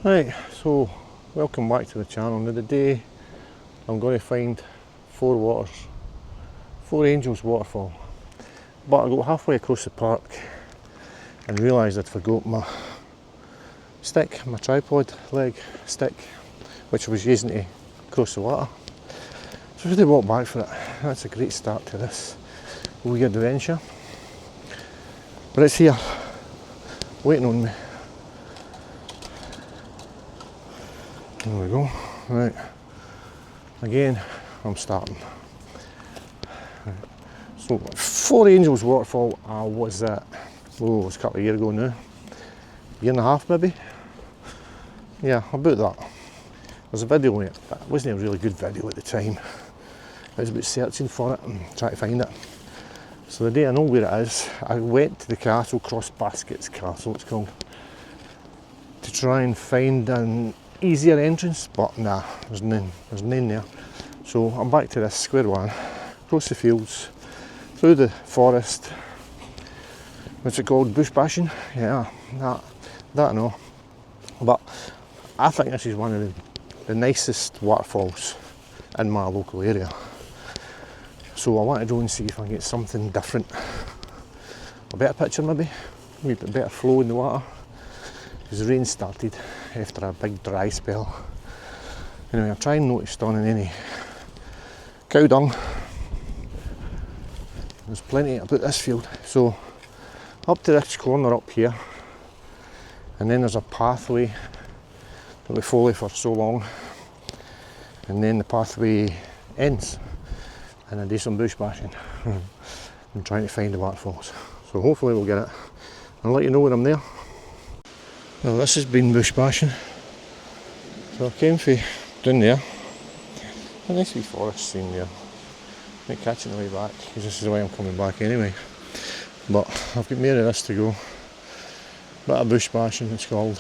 Right, so welcome back to the channel. Now today I'm going to find four Angels Waterfall. But I got halfway across the park and realised I'd forgot my stick, my tripod leg stick, which I was using to cross the water. So I had to walk back for it. That's a great start to this wee adventure. But it's here, waiting on me. There we go. Right, again I'm starting. So Four Angels Waterfall, was that? Oh, it was a couple of years ago now. Year and a half maybe? Yeah, about that. There's a video on it, but it wasn't a really good video at the time. I was about searching for it and trying to find it. So the day I know where it is, I went to the castle, Cross Baskets Castle it's called, to try and find an easier entrance, but nah, there's none there. So I'm back to this square one, across the fields, through the forest. What's it called? Bush bashing? Yeah, that I know. But I think this is one of the nicest waterfalls in my local area. So I want to go and see if I can get something different. A better picture maybe, a bit better flow in the water. Because the rain started after a big dry spell. Anyway, I'm trying not to stand in any cow dung. There's plenty about this field. So up to this corner up here, and then there's a pathway that we follow for so long, and then the pathway ends and I do some bush bashing. I'm trying to find the waterfalls, so hopefully we'll get it. I'll let you know when I'm there. Well, this has been bush bashing, so I came from down there. A nice wee forest scene there. Might catch it on the way back, because this is the way I'm coming back anyway. But I've got more of this to go. Bit of bush bashing it's called.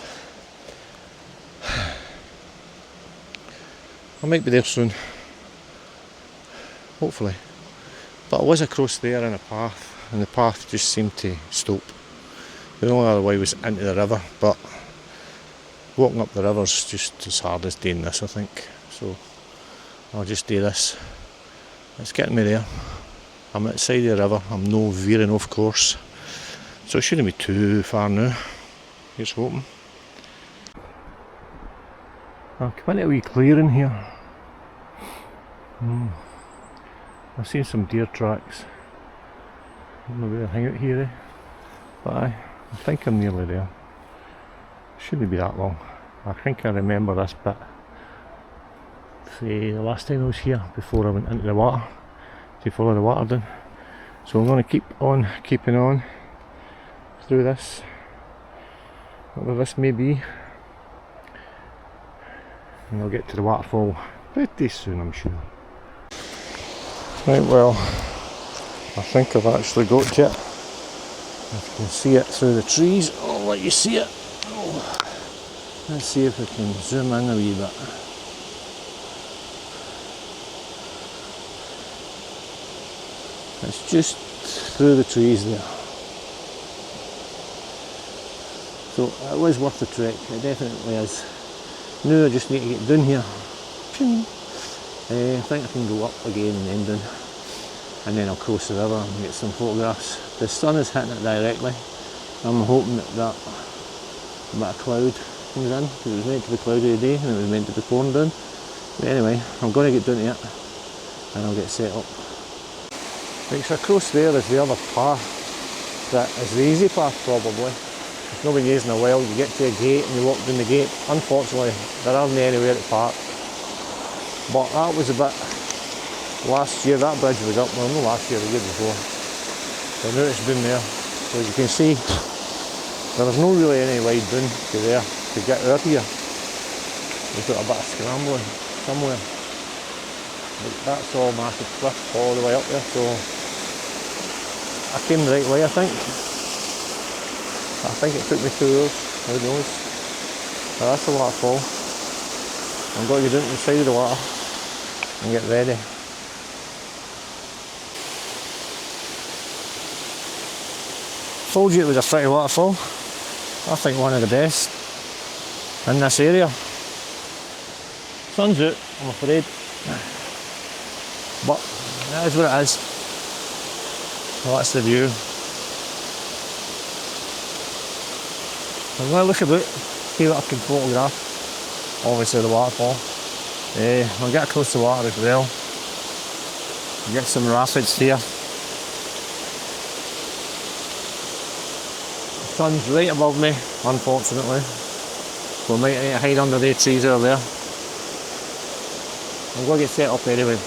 I might be there soon, hopefully. But I was across there in a path, and the path just seemed to stop. The only other way was into the river, but walking up the river's just as hard as doing this, I think. So I'll just do this. It's getting me there. I'm at the side of the river, I'm no veering off course. So it shouldn't be too far now. Here's hoping. I've come into a wee clearing here. I've seen some deer tracks. I don't know where they hang out here, but I think I'm nearly there. Shouldn't be that long. I think I remember this bit. The last time I was here, before I went into the water, to follow the water down. So I'm going to keep on keeping on through this, whatever this may be, and I'll get to the waterfall pretty soon, I'm sure. Right, well, I think I've actually got to it. If you can see it through the trees, I'll let you see it. Oh. Let's see if we can zoom in a wee bit. It's just through the trees there. So it was worth the trek, it definitely is. Now I just need to get down here. I think I can go up again and then down. And then I'll cross the river and get some photographs. The sun is hitting it directly. I'm hoping that bit of cloud comes in, because it was meant to be cloudy today and it was meant to be pouring down. But anyway, I'm going to get down to it and I'll get set up. Right, so across there is the other path that is the easy path probably. If you've not been using a while, you get to a gate and you walk down the gate. Unfortunately, there aren't anywhere to park. But that was a bit last year, that bridge was up, well not last year, the year before. So now it's down there. So as you can see, there was no really any way down to there to get out here. We've got a bit of scrambling somewhere. But that's all massive cliff all the way up there, so I came the right way I think. I think it took me 2 hours, who knows. But that's the waterfall. I'm going to get down to the side of the water and get ready. Told you it was a pretty waterfall. I think one of the best. in this area. Sun's out, I'm afraid, but that is what it is. So that's the view. I'm going to look about, see what I can photograph. Obviously the waterfall. I'll get close to the water as well. Get some rapids here. The sun's right above me, unfortunately. So I might need to hide under the trees over there. I'm going to get set up anyway.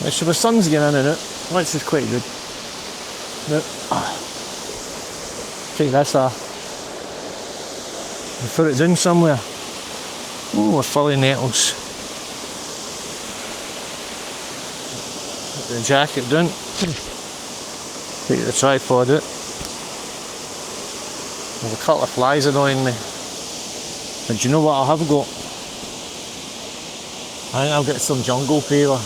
Right, so the sun's getting in and out, which is quite good. Now, take this off and put it down somewhere. Oh, we're full of nettles. Put the jacket down. Take the tripod out. There's a couple of flies annoying me. But do you know what I have got? I think I'll get some jungle fever.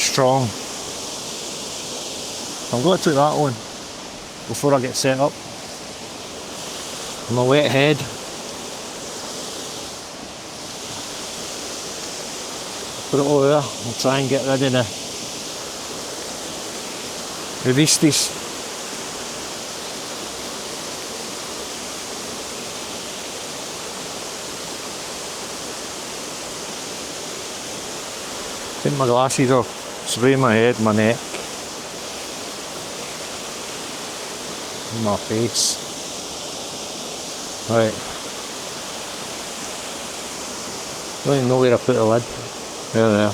Strong. I'm going to take that on before I get set up. My wet head. Put it over there and try and get rid of the beasties. Take my glasses off. Spray my head, my neck, my face. Right. Don't even know where I put the lid. There.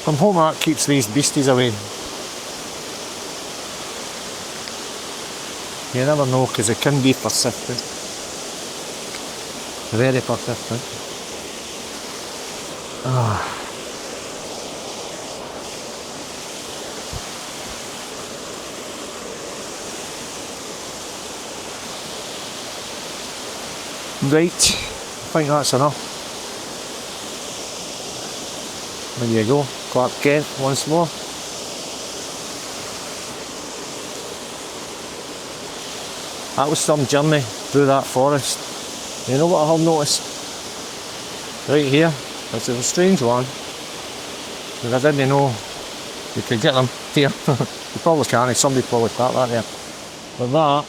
I'm hoping that keeps these beasties away. You never know, because it can be persistent. Very persistent. Right, I think that's enough. There you go, Clark Kent once more. That was some journey through that forest. You know what I have noticed? Right here, this is a strange one. Because I didn't know you could get them here. You probably can't, somebody probably put that there. But that,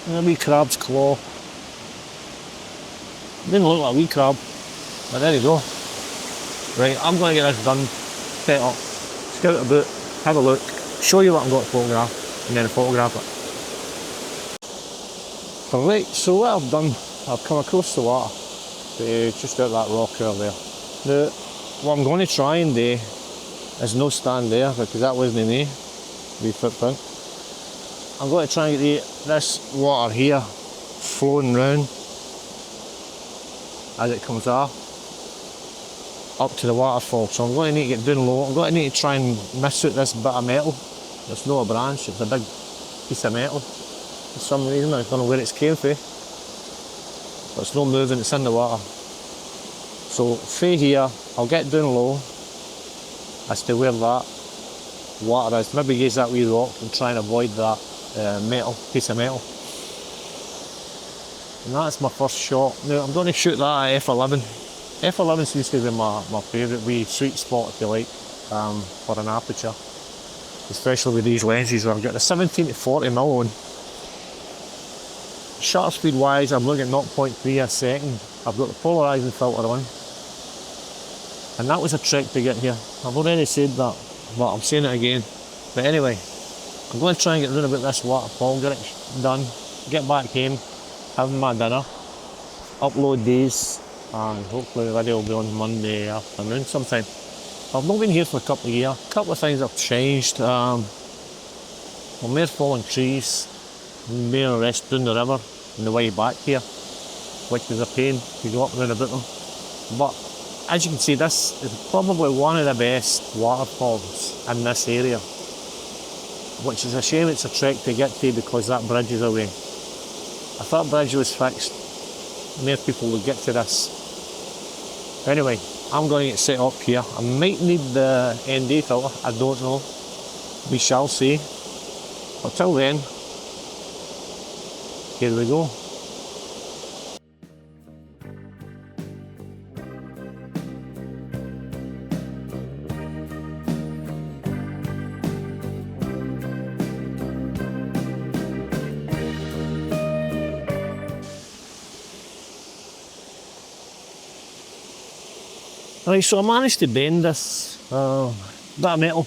a wee crab's claw. Didn't look like a wee crab, but there you go. Right, I'm going to get this done, set up, scout about, have a look, show you what I'm going to photograph, and then photograph it. Right, so what I've done, I've come across the water, just out that rock curve there. Now, what I'm going to try and do is no stand there, because that wasn't me, wee footprint. I'm going to try and get this water here flowing round as it comes off up to the waterfall. So I'm going to need to get down low. I'm going to need to try and miss out this bit of metal. It's not a branch, it's a big piece of metal for some reason. I don't know where it's came from, but it's not moving, it's in the water. So through here, I'll get down low as to where that water is. Maybe use that wee rock and try and avoid that piece of metal. And that's my first shot. Now I'm going to shoot that at f11. f11 seems to be my favourite wee sweet spot, if you like, for an aperture. Especially with these lenses where I've got the 17 to 40mm on. Shutter speed wise, I'm looking at 0.3 a second. I've got the polarising filter on. And that was a trick to get here. I've already said that, but I'm saying it again. But anyway, I'm going to try and get rid of this waterfall, get it done, get back home, have my dinner, upload these, and hopefully the video will be on Monday afternoon sometime. I've not been here for a couple of years. A couple of things have changed. I'm more falling trees, more rest down the river on the way back here, which was a pain to go up and round about them. But as you can see, this is probably one of the best waterfalls in this area, which is a shame it's a trek to get to because that bridge is away. If that bridge was fixed, more people would get to this. Anyway, I'm going to get set up here. I might need the ND filter, I don't know. We shall see. Until then, here we go. Right, so I managed to bend this bit of metal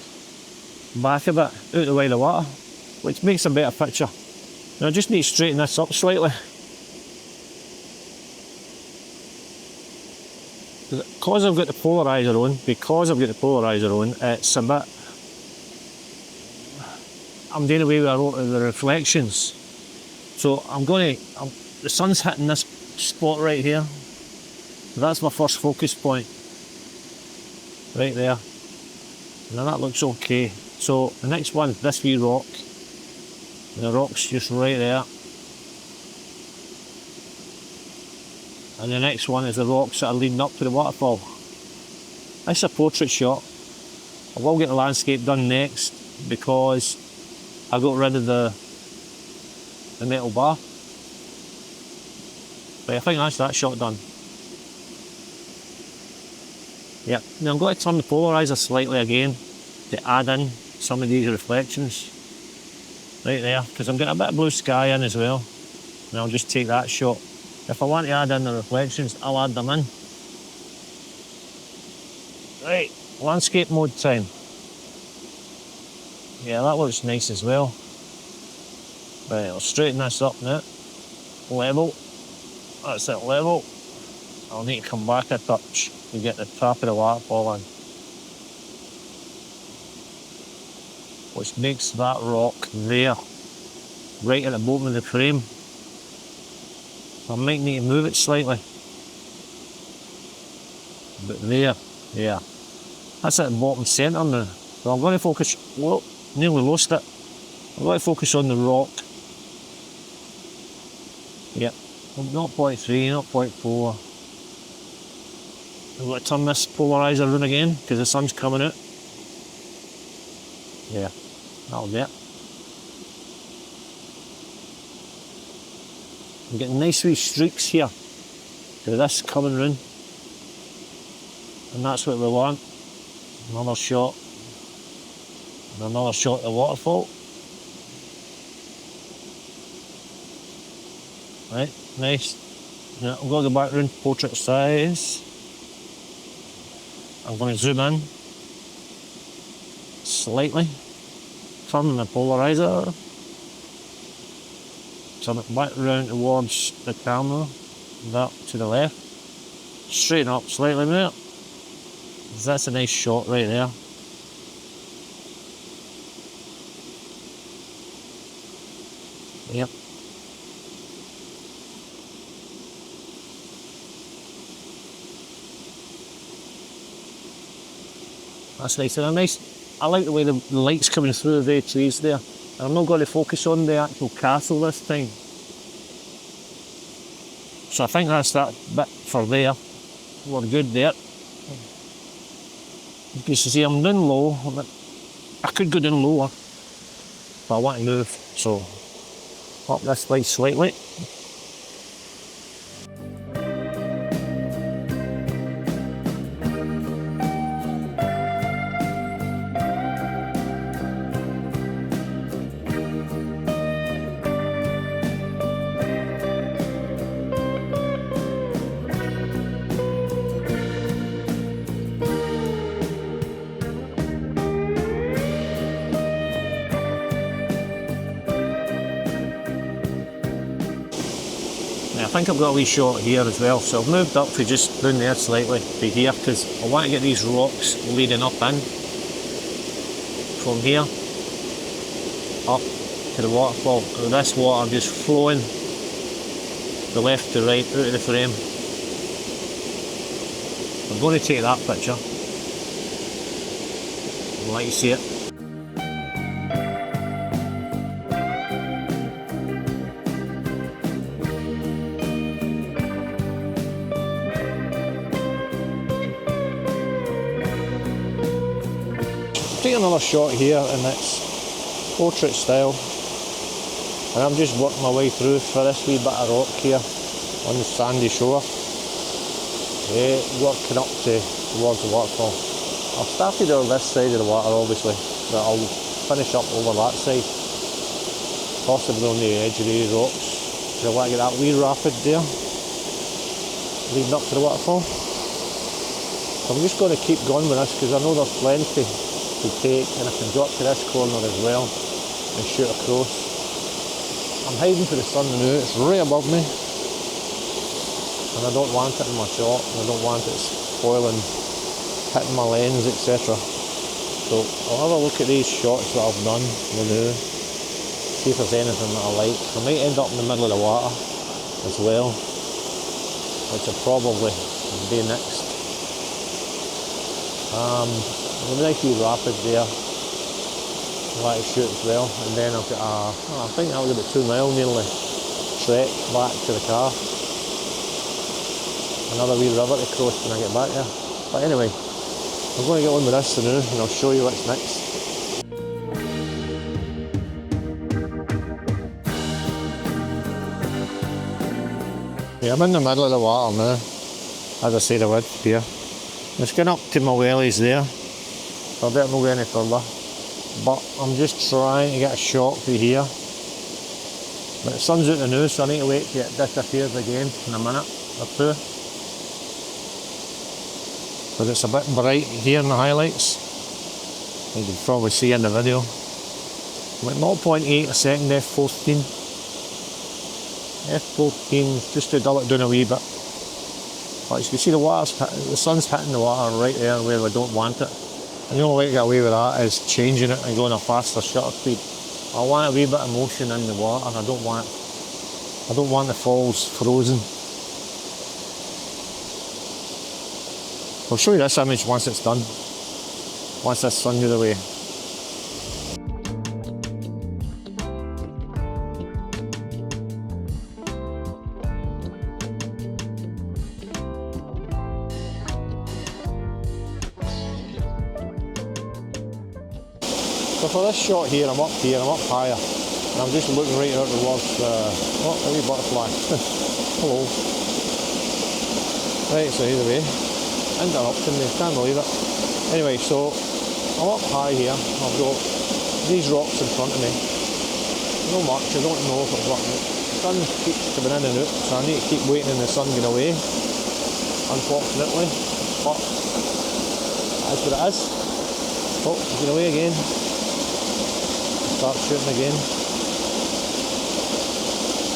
back a bit out of the way of the water, which makes a better picture. Now I just need to straighten this up slightly. Because I've got the polariser on, it's a bit... I'm doing away with a lot of the reflections. So the sun's hitting this spot right here. That's my first focus point. Right there. Now that looks okay. So the next one is this wee rock. The rock's just right there. And the next one is the rocks that are leading up to the waterfall. It's a portrait shot. I will get the landscape done next because I got rid of the metal bar. But I think that's that shot done. Yep. Now I'm going to turn the polariser slightly again to add in some of these reflections. Right there, because I'm getting a bit of blue sky in as well. And I'll just take that shot. If I want to add in the reflections, I'll add them in. Right, landscape mode time. Yeah, that looks nice as well. Right, I'll straighten this up now. Level. That's it, level. I'll need to come back a touch to get the top of the waterfall in. Which makes that rock there, right at the bottom of the frame. I might need to move it slightly. But there, yeah. That's at the bottom centre now. So I'm going to focus, whoa, nearly lost it. I'm going to focus on the rock. Yep, 0.3, 0.4. I'm going to turn this polariser on again because the sun's coming out. Yeah, that'll do it. I'm getting nice wee streaks here to this coming round. And that's what we want. Another shot. And another shot of the waterfall. Right, nice. Now I'm going to go back round portrait size. I'm going to zoom in slightly, turn the polariser, turn it back round towards the camera, that to the left, straighten up slightly more. That's a nice shot right there. Yep. That's nice, and nice. I like the way the light's coming through the trees there. I'm not going to focus on the actual castle this time. So I think that's that bit for there. We're good there. You can see I'm down low. I could go down lower, but I want to move, so up this way slightly. I think I've got a wee shot here as well, so I've moved up for just down there slightly to here because I want to get these rocks leading up in from here up to the waterfall. And this water just flowing the left to right out of the frame. I'm going to take that picture. I'd like to see it. Take another shot here, and it's portrait style, and I'm just working my way through for this wee bit of rock here on the sandy shore, working up towards the waterfall. I've started on this side of the water obviously, but I'll finish up over that side, possibly on the edge of these rocks. So I want to get that wee rapid there leading up to the waterfall. So I'm just going to keep going with this because I know there's plenty to take, and I can drop to this corner as well and shoot across. I'm hiding for the sun now, it's right above me, and I don't want it in my shot, and I don't want it spoiling, hitting my lens, etc. So I'll have a look at these shots that I've done now, see if there's anything that I like. I might end up in the middle of the water as well, which will probably be next. There's a nice wee rapid there I'd like to shoot as well, and then I've got I think that was about 2 mile nearly trek back to the car. Another wee river to cross when I get back there. But anyway, I'm going to get on with this now and I'll show you what's next. Yeah, I'm in the middle of the water now, as I said I would here. It's getting up to my wellies there. So I better not go any further, but I'm just trying to get a shot through here. But the sun's out the now, so I need to wait till it disappears again in a minute or two. But it's a bit bright here in the highlights. You can probably see in the video. I'm at 0.8 a second f14. F14, just to dull it down a wee bit. But as you can see, the sun's hitting the water right there where we don't want it. And the only way to get away with that is changing it and going a faster shutter speed. I want a wee bit of motion in the water, and I don't want the falls frozen. I'll show you this image once it's done, once this sun's out of the way. So for this shot here, I'm up higher, and I'm just looking right out towards a wee butterfly. Hello. Right, so either way, interrupting me, can't believe it. Anyway, so I'm up high here, I've got these rocks in front of me. Not much, I don't know if it's working. The sun keeps coming in and out, so I need to keep waiting in the sun going away, unfortunately, but that's what it is. Oh, it's going away again. Start shooting again.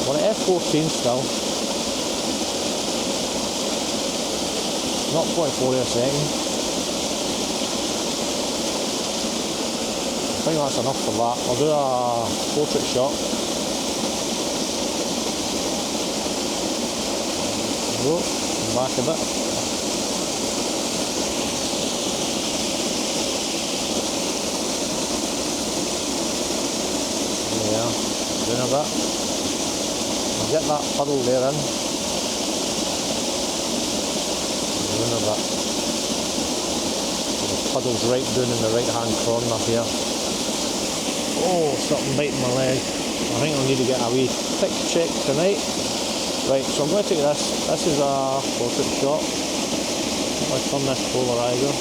We're at F14 still. 0.4 a second. I think that's enough for that. I'll do a portrait shot. Go, back a bit. a bit. I'll get that puddle there in. Zoom a bit. The puddle's right down in the right hand corner here. Oh, something biting my leg. I think I'll need to get a wee thick check tonight. Right, so I'm going to take this. This is a portrait shot. I'll turn this polarizer.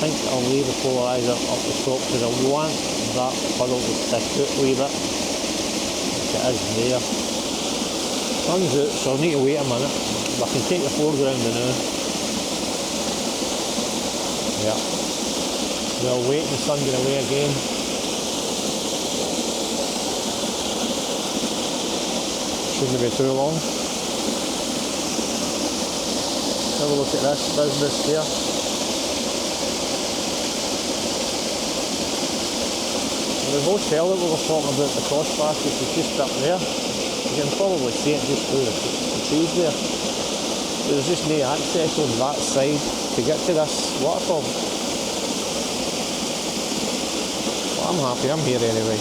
I think I'll leave the polarizer up the top because I want that puddle to stick out a wee bit. Like it is there. Sun's out, so I'll need to wait a minute. But I can take the foreground now. Yeah. We'll wait and the sun get away again. Shouldn't be too long. Have a look at this business here. The hotel that we were talking about, the crossbar, which is just up there. You can probably see it just through the trees there. There's just no access on that side to get to this waterfall. Well, I'm happy, I'm here anyway.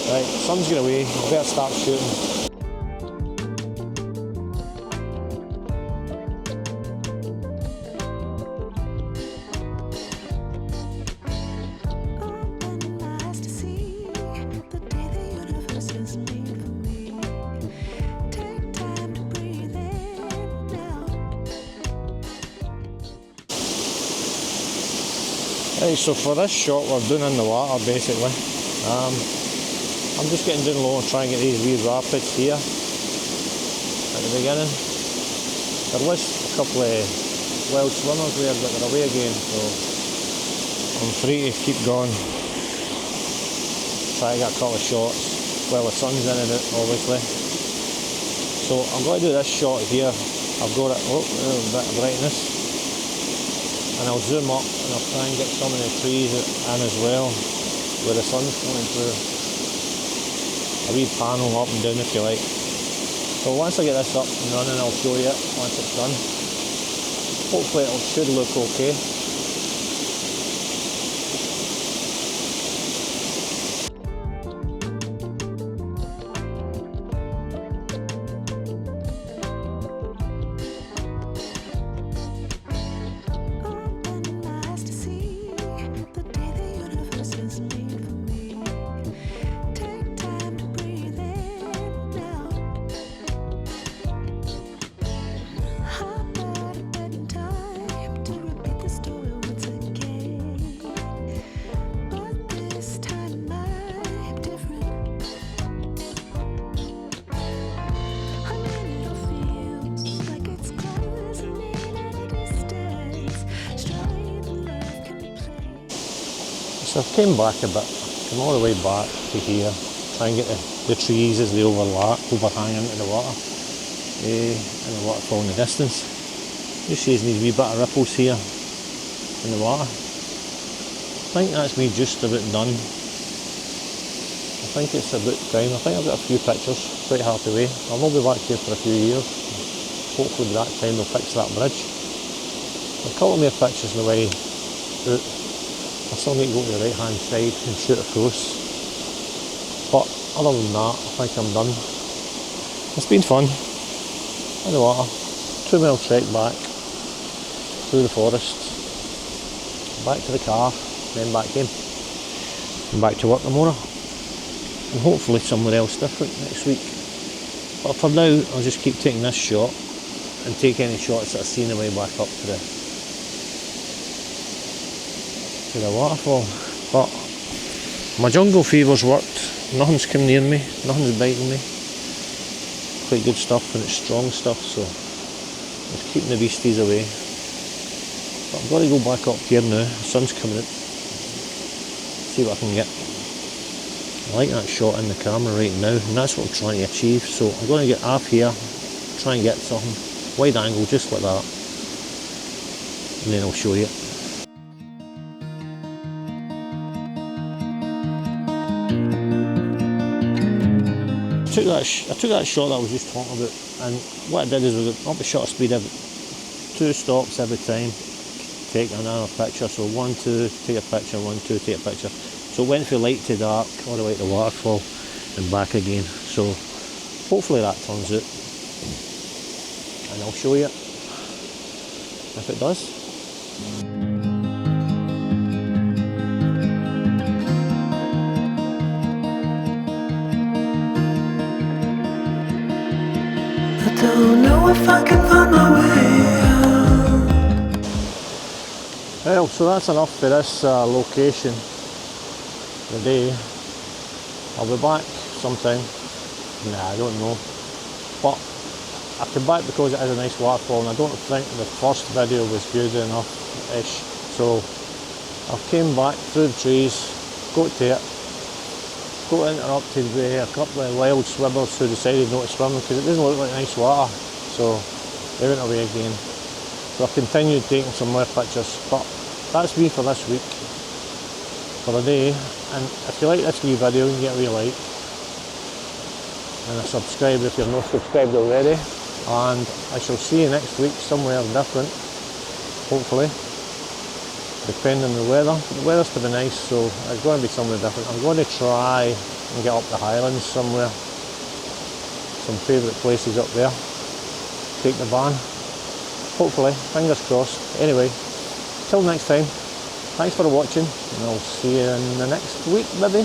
Right, sun's got away, I better start shooting. Right, so for this shot we're down in the water basically. I'm just getting down low and trying to get these wee rapids here at the beginning. There was a couple of wild swimmers there but they're away again, so I'm free to keep going. Try to get a couple of shots while the sun's in and out obviously. So I'm going to do this shot here. I've got it, oh, a bit of brightness. And I'll zoom up and I'll try and get some of the trees in as well, where the sun's coming through. A wee panel up and down if you like. So once I get this up and running, I'll show you it once it's done. Hopefully it should look okay. So I've came back a bit, come all the way back to here, try and get the trees as they overhang into the water, and the waterfall in the distance. Just seeing these wee bit of ripples here in the water. I think that's me just about done. I think it's about time. I think I've got a few pictures, quite happy with. I'll not be back here for a few years. Hopefully by that time they'll fix that bridge. A couple more pictures on the way out. I still need to go to the right hand side and shoot across. But other than that, I think I'm done. It's been fun. In the water. 2 mile trek back through the forest. Back to the car, then back in. And back to work tomorrow. And hopefully somewhere else different next week. But for now, I'll just keep taking this shot and take any shots that I see on the way back up to the waterfall. But my jungle fever's worked. Nothing's come near me, nothing's biting me. Quite good stuff and it's strong stuff, so it's keeping the beasties away. But I've got to go back up here now. The sun's coming out. See what I can get. I like that shot in the camera right now, and that's what I'm trying to achieve. So I'm going to get off here, try and get something wide angle just like that, and then I'll show you. I took that shot that I was just talking about, and what I did is I got up the shutter speed every 2 stops every time, take another picture. So 1, 2, take a picture, 1, 2, take a picture. So it went from light to dark, all the way to the waterfall and back again. So hopefully that turns out, and I'll show you if it does. I don't know if I can find my way out. Well, so that's enough for this location today. I'll be back sometime. Nah, I don't know. But I came back because it is a nice waterfall, and I don't think the first video was good enough-ish. So I came back through the trees, got to it, got interrupted by a couple of wild swimmers who decided not to swim because it doesn't look like nice water. So they went away again. So I continued taking some more pictures, but that's me for this week, for the day. And if you like this wee video, you can get a wee like and a subscribe if you're not subscribed already. And I shall see you next week somewhere different, hopefully, depending on the weather. The weather's to be nice, so it's going to be somewhere different. I'm going to try and get up the Highlands somewhere, some favourite places up there, take the van, hopefully, fingers crossed. Anyway, till next time, thanks for watching, and I'll see you in the next week maybe.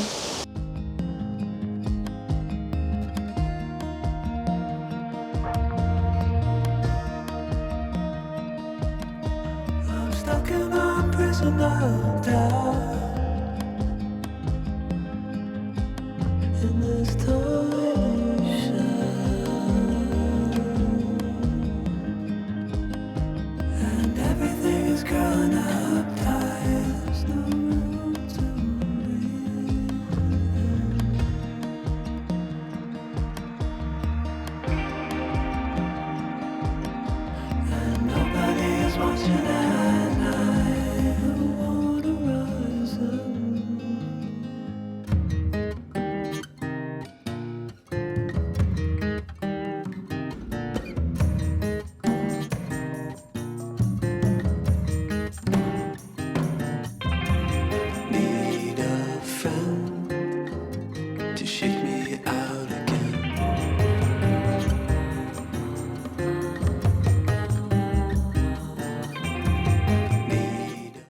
I'm stuck in a prison of doubt. In this time